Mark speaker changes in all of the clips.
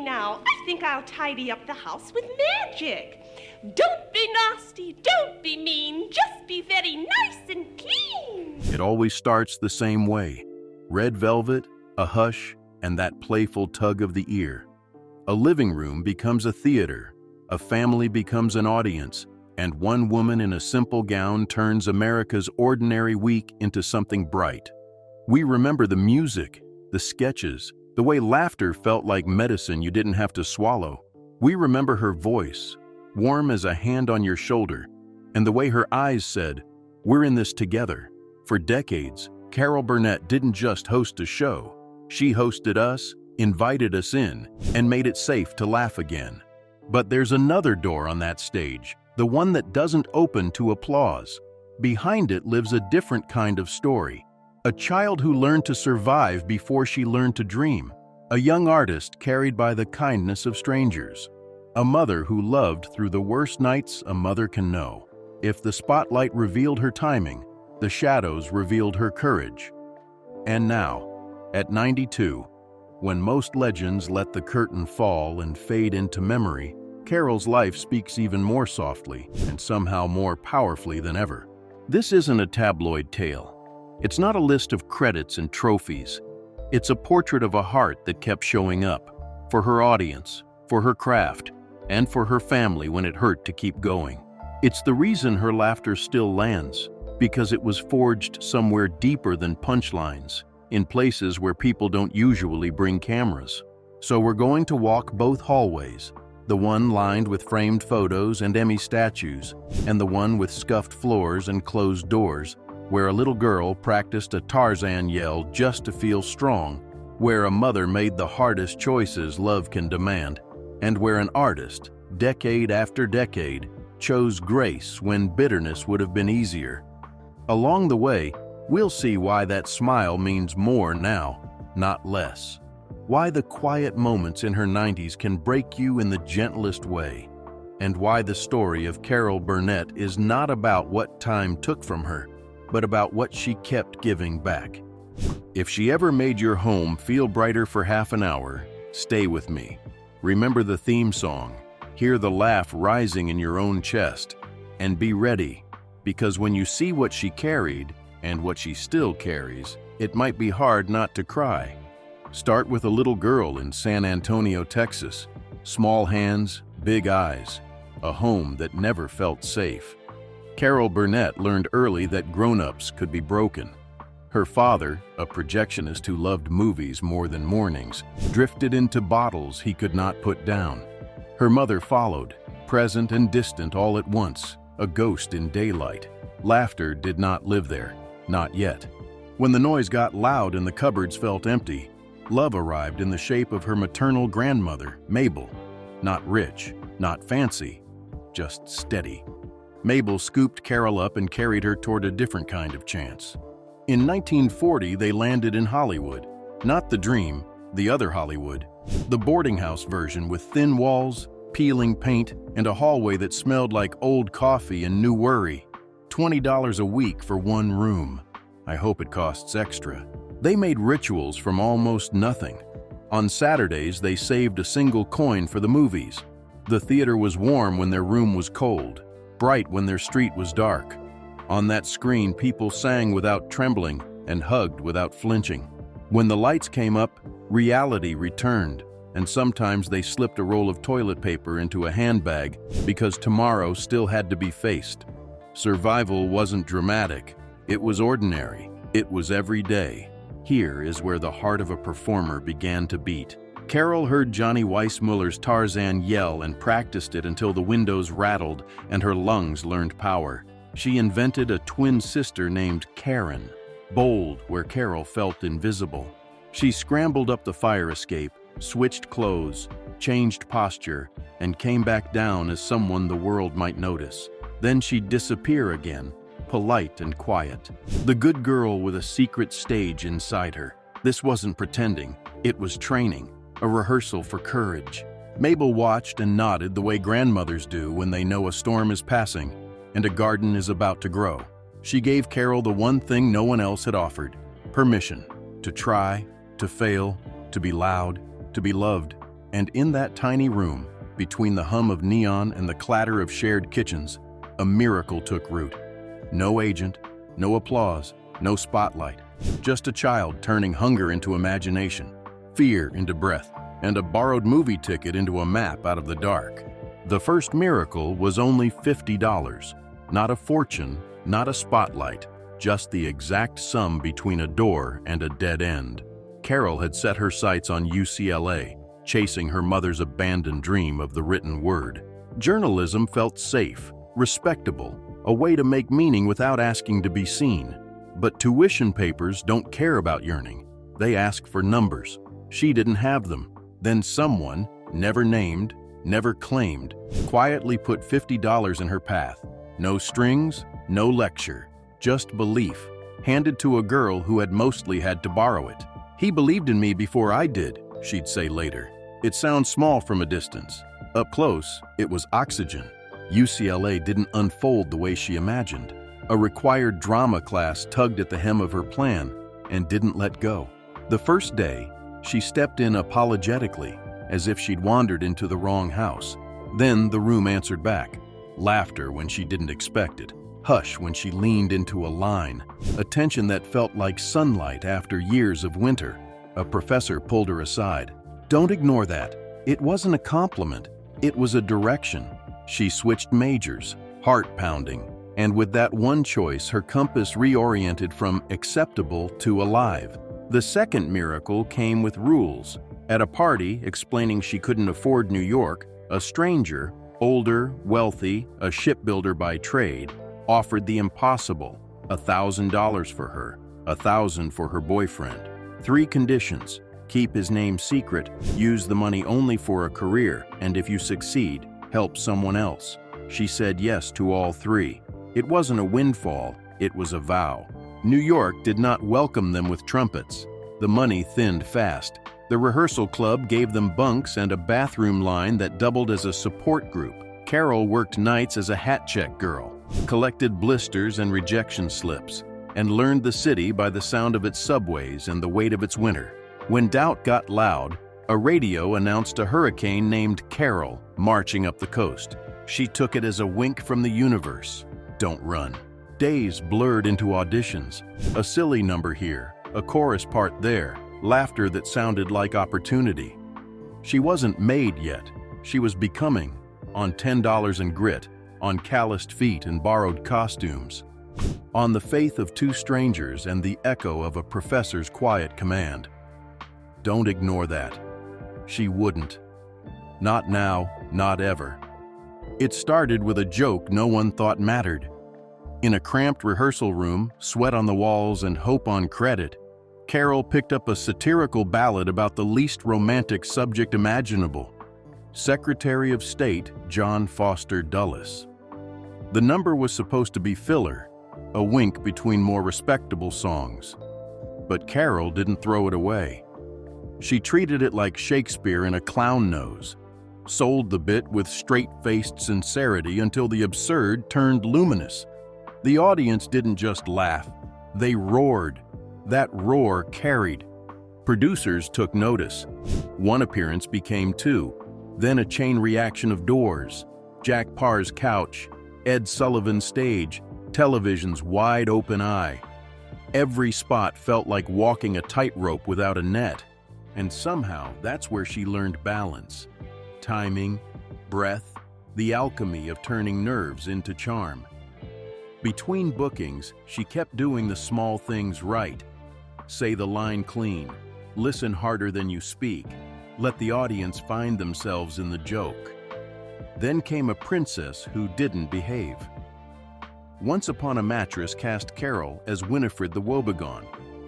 Speaker 1: me now. I think I'll tidy up the house with magic. Don't be nasty, don't be mean, just be very nice and clean.
Speaker 2: It always starts the same way. Red velvet, a hush, and that playful tug of the ear. A living room becomes a theater, a family becomes an audience, and one woman in a simple gown turns America's ordinary week into something bright. We remember the music, the sketches, the way laughter felt like medicine you didn't have to swallow. We remember her voice, warm as a hand on your shoulder, and the way her eyes said, "We're in this together." For decades, Carol Burnett didn't just host a show. She hosted us, invited us in, and made it safe to laugh again. But there's another door on that stage, the one that doesn't open to applause. Behind it lives a different kind of story. A child who learned to survive before she learned to dream. A young artist carried by the kindness of strangers. A mother who loved through the worst nights a mother can know. If the spotlight revealed her timing, the shadows revealed her courage. And now, at 92, when most legends let the curtain fall and fade into memory, Carol's life speaks even more softly and somehow more powerfully than ever. This isn't a tabloid tale. It's not a list of credits and trophies. It's a portrait of a heart that kept showing up, for her audience, for her craft, and for her family when it hurt to keep going. It's the reason her laughter still lands, because it was forged somewhere deeper than punchlines, in places where people don't usually bring cameras. So we're going to walk both hallways, the one lined with framed photos and Emmy statues, and the one with scuffed floors and closed doors, where a little girl practiced a Tarzan yell just to feel strong, where a mother made the hardest choices love can demand, and where an artist, decade after decade, chose grace when bitterness would have been easier. Along the way, we'll see why that smile means more now, not less. Why the quiet moments in her 90s can break you in the gentlest way, and why the story of Carol Burnett is not about what time took from her, but about what she kept giving back. If she ever made your home feel brighter for half an hour, stay with me. Remember the theme song, hear the laugh rising in your own chest, and be ready, because when you see what she carried, and what she still carries, it might be hard not to cry. Start with a little girl in San Antonio, Texas. Small hands, big eyes, a home that never felt safe. Carol Burnett learned early that grown-ups could be broken. Her father, a projectionist who loved movies more than mornings, drifted into bottles he could not put down. Her mother followed, present and distant all at once, a ghost in daylight. Laughter did not live there, not yet. When the noise got loud and the cupboards felt empty, love arrived in the shape of her maternal grandmother, Mabel. Not rich, not fancy, just steady. Mabel scooped Carol up and carried her toward a different kind of chance. In 1940, they landed in Hollywood. Not the dream, the other Hollywood. The boarding house version with thin walls, peeling paint, and a hallway that smelled like old coffee and new worry. $20 a week for one room. I hope it costs extra. They made rituals from almost nothing. On Saturdays, they saved a single coin for the movies. The theater was warm when their room was cold, bright when their street was dark. On that screen, people sang without trembling and hugged without flinching. When the lights came up, reality returned, and sometimes they slipped a roll of toilet paper into a handbag because tomorrow still had to be faced. Survival wasn't dramatic. It was ordinary. It was every day. Here is where the heart of a performer began to beat. Carol heard Johnny Weissmuller's Tarzan yell and practiced it until the windows rattled and her lungs learned power. She invented a twin sister named Karen, bold where Carol felt invisible. She scrambled up the fire escape, switched clothes, changed posture, and came back down as someone the world might notice. Then she'd disappear again, polite and quiet. The good girl with a secret stage inside her. This wasn't pretending, it was training, a rehearsal for courage. Mabel watched and nodded the way grandmothers do when they know a storm is passing and a garden is about to grow. She gave Carol the one thing no one else had offered: permission to try, to fail, to be loud, to be loved. And in that tiny room, between the hum of neon and the clatter of shared kitchens, a miracle took root. No agent, no applause, no spotlight, just a child turning hunger into imagination, fear into breath, and a borrowed movie ticket into a map out of the dark. The first miracle was only $50, not a fortune, not a spotlight, just the exact sum between a door and a dead end. Carol had set her sights on UCLA, chasing her mother's abandoned dream of the written word. Journalism felt safe, respectable, a way to make meaning without asking to be seen. But tuition papers don't care about yearning. They ask for numbers. She didn't have them. Then someone, never named, never claimed, quietly put $50 in her path. No strings, no lecture, just belief, handed to a girl who had mostly had to borrow it. "He believed in me before I did," she'd say later. It sounds small from a distance. Up close, it was oxygen. UCLA didn't unfold the way she imagined. A required drama class tugged at the hem of her plan and didn't let go. The first day, she stepped in apologetically, as if she'd wandered into the wrong house. Then the room answered back. Laughter when she didn't expect it. Hush when she leaned into a line. Attention that felt like sunlight after years of winter. A professor pulled her aside. "Don't ignore that. It wasn't a compliment. It was a direction." She switched majors, heart pounding, and with that one choice, her compass reoriented from acceptable to alive. The second miracle came with rules. At a party explaining she couldn't afford New York, a stranger, older, wealthy, a shipbuilder by trade, offered the impossible, $1,000 for her, $1,000 for her boyfriend. 3 conditions: keep his name secret, use the money only for a career, and if you succeed, help someone else. She said yes to all 3. It wasn't a windfall, it was a vow. New York did not welcome them with trumpets. The money thinned fast. The rehearsal club gave them bunks and a bathroom line that doubled as a support group. Carol worked nights as a hat check girl, collected blisters and rejection slips, and learned the city by the sound of its subways and the weight of its winter. When doubt got loud, a radio announced a hurricane named Carol marching up the coast. She took it as a wink from the universe. Don't run. Days blurred into auditions. A silly number here, a chorus part there, laughter that sounded like opportunity. She wasn't made yet. She was becoming, on $10 and grit, on calloused feet and borrowed costumes, on the faith of 2 strangers and the echo of a professor's quiet command. Don't ignore that. She wouldn't. Not now, not ever. It started with a joke no one thought mattered. In a cramped rehearsal room, sweat on the walls and hope on credit, Carol picked up a satirical ballad about the least romantic subject imaginable: Secretary of State John Foster Dulles. The number was supposed to be filler, a wink between more respectable songs. But Carol didn't throw it away. She treated it like Shakespeare in a clown nose, sold the bit with straight-faced sincerity until the absurd turned luminous. The audience didn't just laugh, they roared. That roar carried. Producers took notice. One appearance became 2, then a chain reaction of doors, Jack Parr's couch, Ed Sullivan's stage, television's wide open eye. Every spot felt like walking a tightrope without a net. And somehow, that's where she learned balance. Timing, breath, the alchemy of turning nerves into charm. Between bookings, she kept doing the small things right. Say the line clean, listen harder than you speak, let the audience find themselves in the joke. Then came a princess who didn't behave. Once Upon a Mattress cast Carol as Winifred the Woebegone,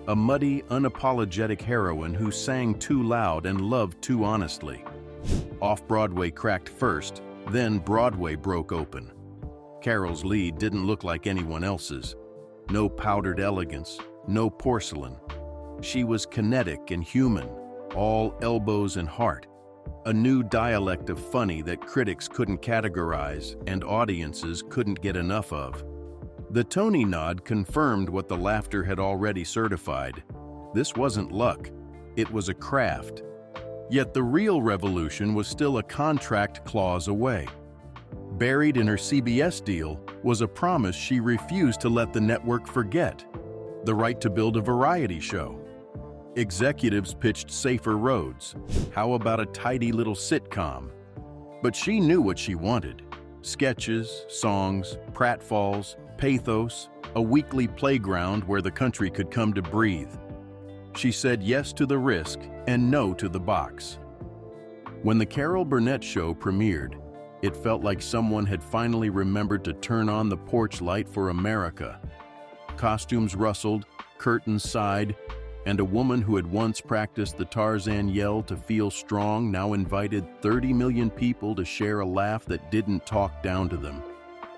Speaker 2: a muddy, unapologetic heroine who sang too loud and loved too honestly. Off-Broadway cracked first, then Broadway broke open. Carol's lead didn't look like anyone else's. No powdered elegance, no porcelain. She was kinetic and human, all elbows and heart. A new dialect of funny that critics couldn't categorize and audiences couldn't get enough of. The Tony nod confirmed what the laughter had already certified. This wasn't luck. It was a craft. Yet the real revolution was still a contract clause away. Buried in her CBS deal was a promise she refused to let the network forget: the right to build a variety show. Executives pitched safer roads. How about a tidy little sitcom? But she knew what she wanted: sketches, songs, pratfalls, pathos, a weekly playground where the country could come to breathe. She said yes to the risk and no to the box. When the Carol Burnett show premiered, it felt like someone had finally remembered to turn on the porch light for America. Costumes rustled, curtains sighed, and a woman who had once practiced the Tarzan yell to feel strong now invited 30 million people to share a laugh that didn't talk down to them.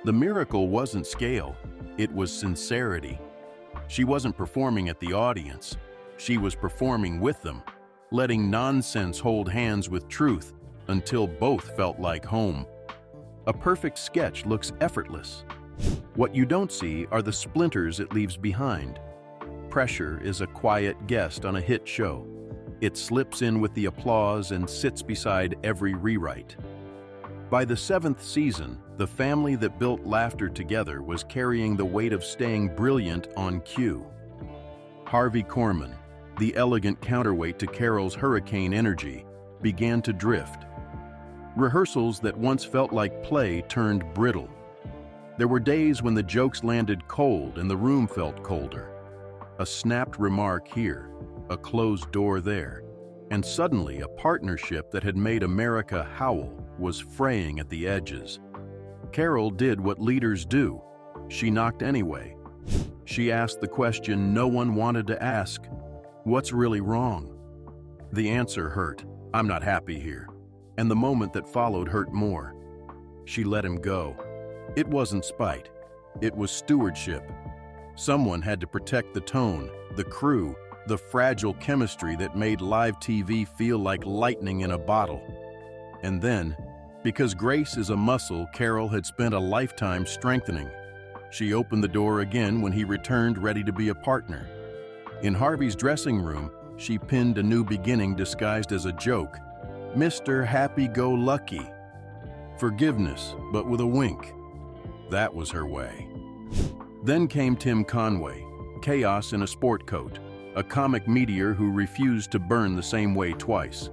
Speaker 2: The miracle wasn't scale, it was sincerity. She wasn't performing at the audience, she was performing with them, letting nonsense hold hands with truth until both felt like home. A perfect sketch looks effortless. What you don't see are the splinters it leaves behind. Pressure is a quiet guest on a hit show. It slips in with the applause and sits beside every rewrite. By the 7th season, the family that built laughter together was carrying the weight of staying brilliant on cue. Harvey Korman, the elegant counterweight to Carol's hurricane energy, began to drift. Rehearsals that once felt like play turned brittle. There were days when the jokes landed cold and the room felt colder. A snapped remark here, a closed door there, and suddenly a partnership that had made America howl was fraying at the edges. Carol did what leaders do. She knocked anyway. She asked the question no one wanted to ask: what's really wrong? The answer hurt: I'm not happy here. And the moment that followed hurt more. She let him go. It wasn't spite. It was stewardship. Someone had to protect the tone, the crew, the fragile chemistry that made live TV feel like lightning in a bottle. And then, because grace is a muscle Carol had spent a lifetime strengthening, she opened the door again when he returned ready to be a partner. In Harvey's dressing room, she pinned a new beginning disguised as a joke: Mr. Happy-Go-Lucky. Forgiveness, but with a wink. That was her way. Then came Tim Conway, chaos in a sport coat, a comic meteor who refused to burn the same way twice.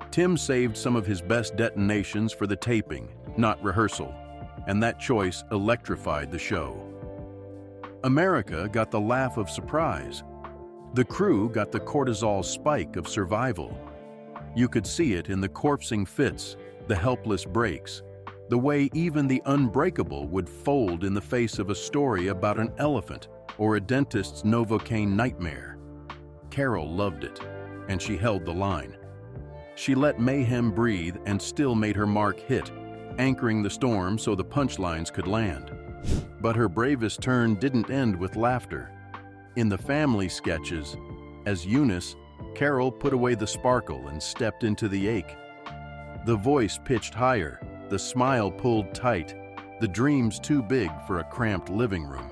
Speaker 2: Tim saved some of his best detonations for the taping, not rehearsal, and that choice electrified the show. America got the laugh of surprise. The crew got the cortisol spike of survival. You could see it in the corpsing fits, the helpless breaks, the way even the unbreakable would fold in the face of a story about an elephant or a dentist's Novocaine nightmare. Carol loved it, and she held the line. She let mayhem breathe and still made her mark hit, anchoring the storm so the punchlines could land. But her bravest turn didn't end with laughter. In the family sketches, as Eunice, Carol put away the sparkle and stepped into the ache. The voice pitched higher, the smile pulled tight, the dreams too big for a cramped living room.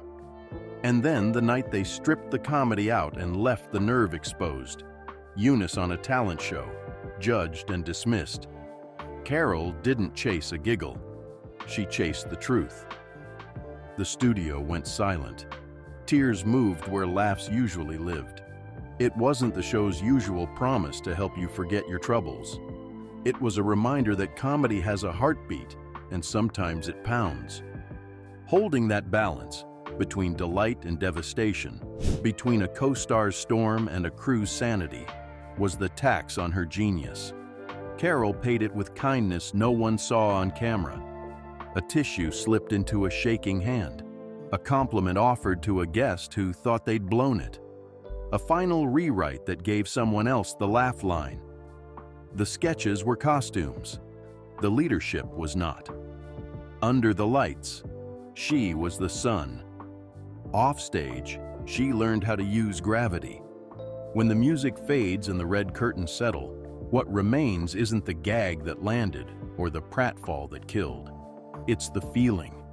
Speaker 2: And then the night they stripped the comedy out and left the nerve exposed. Eunice on a talent show, judged and dismissed. Carol didn't chase a giggle. She chased the truth. The studio went silent. Tears moved where laughs usually lived. It wasn't the show's usual promise to help you forget your troubles. It was a reminder that comedy has a heartbeat, and sometimes it pounds. Holding that balance between delight and devastation, between a co-star's storm and a crew's sanity, was the tax on her genius. Carol paid it with kindness no one saw on camera. A tissue slipped into a shaking hand, a compliment offered to a guest who thought they'd blown it, a final rewrite that gave someone else the laugh line. The sketches were costumes. The leadership was not. Under the lights, she was the sun. Offstage, she learned how to use gravity. When the music fades and the red curtains settle, what remains isn't the gag that landed or the pratfall that killed. It's the feeling,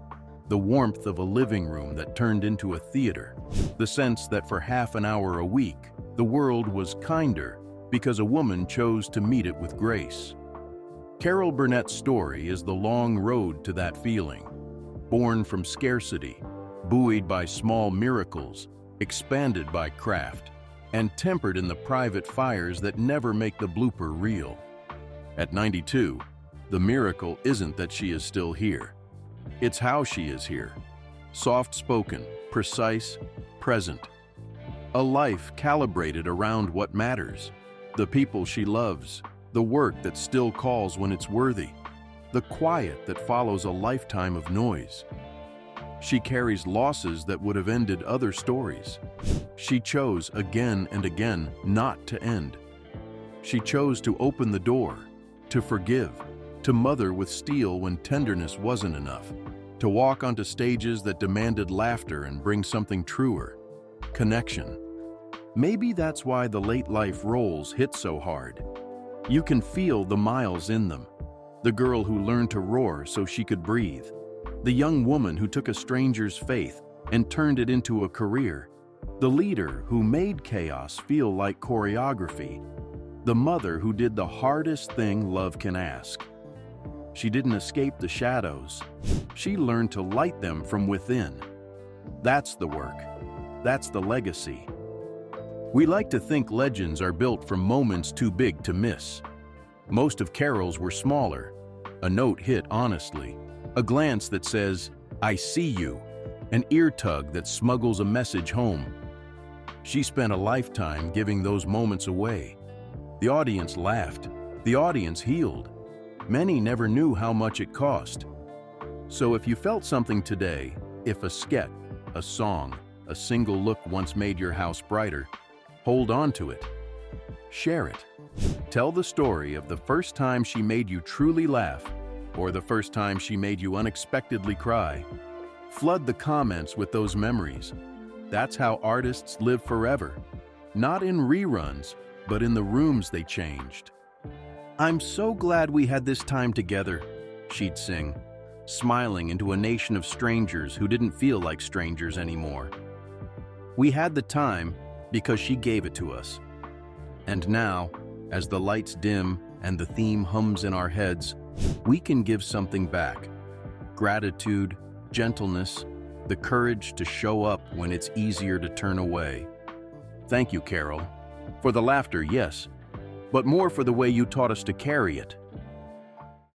Speaker 2: the warmth of a living room that turned into a theater, the sense that for half an hour a week, the world was kinder, because a woman chose to meet it with grace. Carol Burnett's story is the long road to that feeling, born from scarcity, buoyed by small miracles, expanded by craft, and tempered in the private fires that never make the blooper reel. At 92, the miracle isn't that she is still here. It's how she is here. Soft-spoken, precise, present. A life calibrated around what matters. The people she loves, the work that still calls when it's worthy, the quiet that follows a lifetime of noise. She carries losses that would have ended other stories. She chose again and again not to end. She chose to open the door, to forgive, to mother with steel when tenderness wasn't enough, to walk onto stages that demanded laughter and bring something truer, connection. Maybe that's why the late life roles hit so hard. You can feel the miles in them. The girl who learned to roar so she could breathe. The young woman who took a stranger's faith and turned it into a career. The leader who made chaos feel like choreography. The mother who did the hardest thing love can ask. She didn't escape the shadows. She learned to light them from within. That's the work. That's the legacy. We like to think legends are built from moments too big to miss. Most of Carol's were smaller. A note hit honestly. A glance that says, "I see you." An ear tug that smuggles a message home. She spent a lifetime giving those moments away. The audience laughed. The audience healed. Many never knew how much it cost. So if you felt something today, if a sketch, a song, a single look once made your house brighter, hold on to it. Share it. Tell the story of the first time she made you truly laugh, or the first time she made you unexpectedly cry. Flood the comments with those memories. That's how artists live forever. Not in reruns, but in the rooms they changed. "I'm so glad we had this time together," she'd sing, smiling into a nation of strangers who didn't feel like strangers anymore. We had the time because she gave it to us. And now, as the lights dim and the theme hums in our heads, we can give something back. Gratitude, gentleness, the courage to show up when it's easier to turn away. Thank you, Carol. For the laughter, yes, but more for the way you taught us to carry it.